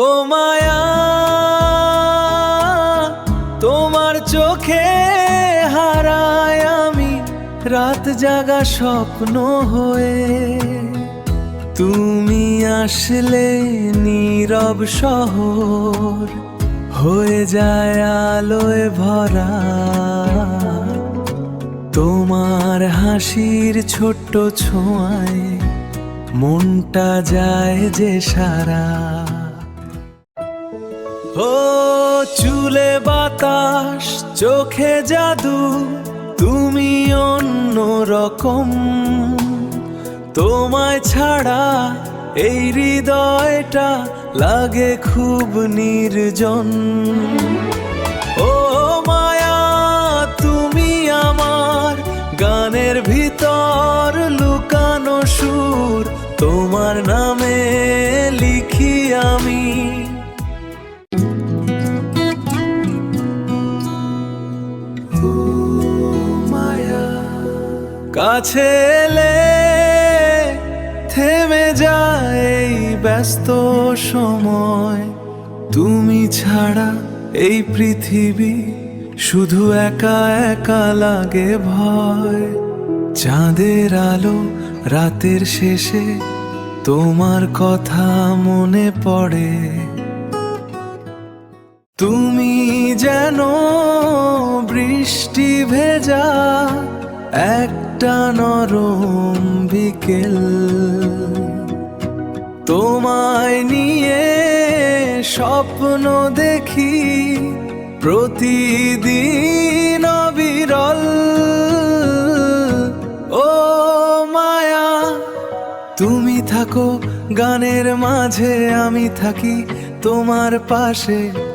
ও মায়া, তোমার চোখে হারায় আমি রাত জাগা স্বপ্ন হয়ে। তুমি আসলে নীরব শহর হয়ে যায় আলোয় ভরা। তোমার হাসির ছোট্ট ছোঁয়ায় মনটা যায় যে সারা। ও চুলে বাতাস, চোখে জাদু, তুমি অন্য রকম। তোমায় ছাড়া এই হৃদয়টা লাগে খুব নির্জন। ও মায়া, তুমি আমার গানের ভিতর লুকানো সুর, তোমার নামে লিখি আমি। কাছে এলে থেমে যায় এই ব্যস্ত সময়। তুমি ছাড়া এই পৃথিবী শুধু একা একা লাগে ভয়। চাঁদের আলো রাতের শেষে তোমার কথা মনে পড়ে। তুমি যেন বৃষ্টি ভেজা একটা নরম বিকেল। তোমায় নিয়ে স্বপ্ন দেখি প্রতিদিন অবিরল। ও মায়া, তুমি থাকো গানের মাঝে, আমি থাকি তোমার পাশে।